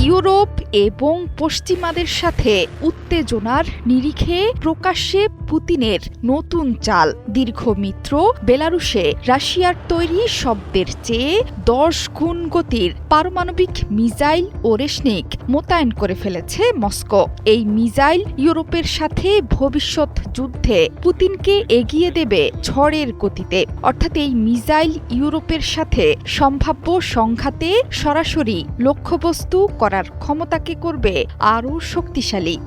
Europe এবং পশ্চিমাদের সাথে উত্তেজনার নিরিখে প্রকাশ্যে পুতিনের নতুন চাল। দীর্ঘ মিত্র বেলারুশে রাশিয়ার তৈরি শব্দের চেয়ে 10 গুণ গতির পারমাণবিক মিসাইল ওরেশনিক মোতায়েন করে ফেলেছে মস্কো। এই মিসাইল ইউরোপের সাথে ভবিষ্যৎ যুদ্ধে পুতিনকে এগিয়ে দেবে ঝড়ের গতিতে। অর্থাৎ এই মিসাইল ইউরোপের সাথে সম্ভাব্য সংঘাতে সরাসরি লক্ষ্যবস্তু করার ক্ষমতাকে করবে আরও শক্তিশালী।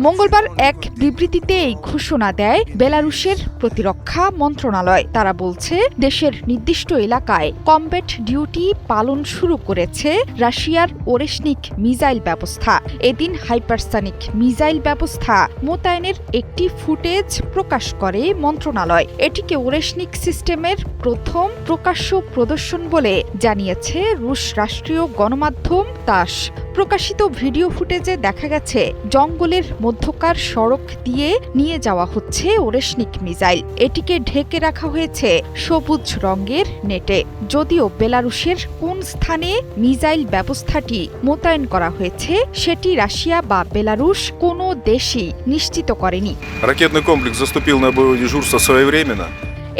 মঙ্গলবার এক বিবৃতিতে এই ঘোষণা দেয় বেলারুশের প্রতিরক্ষা মন্ত্রণালয়। তারা বলছে, দেশের নির্দিষ্ট এলাকায় কমব্যাট ডিউটি পালন শুরু করেছে রাশিয়ার ওরেশনিক মিসাইল ব্যবস্থা। এদিন হাইপারসনিক মিসাইল ব্যবস্থা মোতায়েনের একটি ফুটেজ প্রকাশ করে মন্ত্রণালয়। এটিকে ওরেশনিক সিস্টেমের প্রথম প্রকাশ্য প্রদর্শন বলে জানিয়েছে রুশ রাষ্ট্রীয় গণমাধ্যম তাস। প্রকাশিত ভিডিও ফুটেজে দেখা গেছে জঙ্গলের মধ্যকার সড়ক দিয়ে নিয়ে যাওয়া হচ্ছে ওরেশনিক মিসাইল। এটিকে ঢেকে রাখা হয়েছে সবুজ রঙের নেটে। যদিও বেলারুশের কোন স্থানে মিসাইল ব্যবস্থাটি মোতায়েন করা হয়েছে সেটি রাশিয়া বা বেলারুশ কোনো দেশই নিশ্চিত করেনি। Ракетный комплекс заступил на боевое дежурство своевременно.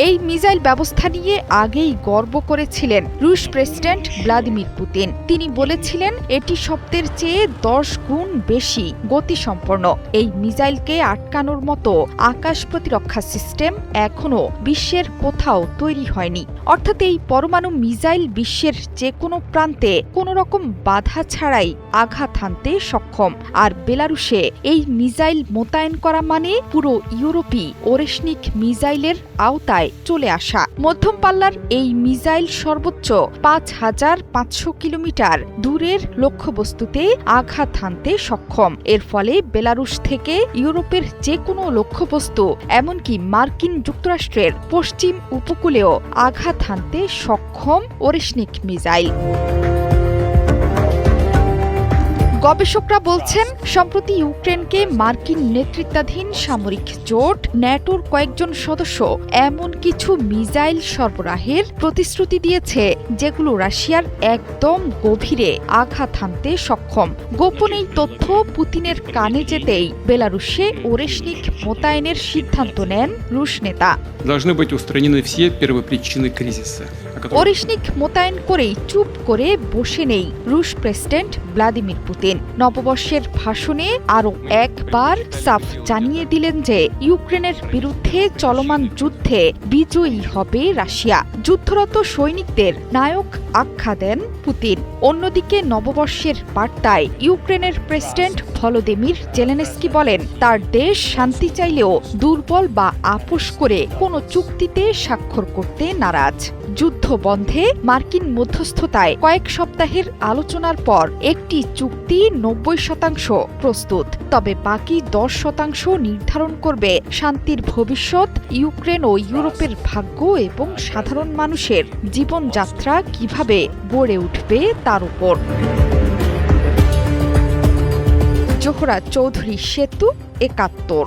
এই মিসাইল ব্যবস্থা নিয়ে আগেই গর্ব করেছিলেন রুশ প্রেসিডেন্ট ভ্লাদিমির পুতিন। তিনি বলেছিলেন, এটি শব্দের চেয়ে 10 গুণ বেশি গতিসম্পন্ন। এই মিসাইলকে আটকানোর মতো আকাশ প্রতিরক্ষা সিস্টেম এখনও বিশ্বের কোথাও তৈরি হয়নি। অর্থাৎ এই পরমাণু মিসাইল বিশ্বের যে কোনো প্রান্তে কোনো রকম বাধা ছাড়াই আঘাত হানতে সক্ষম। আর বেলারুশে এই মিসাইল মোতায়েন করা মানে পুরো ইউরোপই ওরেশনিক মিসাইলের আওতায় চলে আসা। মধ্যম পাল্লার এই মিসাইল সর্বোচ্চ 5500 কিলোমিটার দূরের লক্ষ্যবস্তুতে আঘাত হানতে সক্ষম। এর ফলে বেলারুশ থেকে ইউরোপের যে কোনো লক্ষ্যবস্তু, এমনকি মার্কিন যুক্তরাষ্ট্রের পশ্চিম উপকূলেও আঘাত হানতে সক্ষম ওরেশনিক মিসাইল। গবেষকরা বলছেন, সম্প্রতি ইউক্রেনকে মার্কিন নেতৃত্বাধীন সামরিক জোট ন্যাটোর কয়েকজন সদস্য এমন কিছু মিসাইল সরবরাহের প্রতিশ্রুতি দিয়েছে যেগুলো রাশিয়ার একদম গভীরে আঘাত হানতে সক্ষম। গোপন এই তথ্য পুতিনের কানে যেতেই বেলারুশে ওরেশনিক মোতায়েনের সিদ্ধান্ত নেন রুশ নেতা। Должны быть устранены все первопричины кризиса. ওরেশনিক মোতায়েন করেই চুপ করে বসে নেই রুশ প্রেসিডেন্ট ভ্লাদিমির পুতিন। নববর্ষের ভাষণে আরও একবার সাফ জানিয়ে দিলেন যে ইউক্রেনের বিরুদ্ধে চলমান যুদ্ধে বিজয়ী হবে রাশিয়া। যুদ্ধরত সৈনিকদের নায়ক আখ্যা দেন পুতিন। অন্যদিকে নববর্ষের বার্তায় ইউক্রেনের প্রেসিডেন্ট ভলোদিমির জেলেনস্কি বলেন, তার দেশ শান্তি চাইলেও দুর্বল বা আপোস করে কোনো চুক্তিতে স্বাক্ষর করতে নারাজ। যুদ্ধ বন্ধে মার্কিন মধ্যস্থতায় কয়েক সপ্তাহের আলোচনার পর একটি চুক্তি 90% প্রস্তুত। তবে বাকি 10% নির্ধারণ করবে শান্তির ভবিষ্যৎ, ইউক্রেন ও ইউরোপের ভাগ্য এবং সাধারণ মানুষের জীবনযাত্রা কিভাবে গড়ে উঠবে তার উপর। জোহরা চৌধুরী, সেতু 71।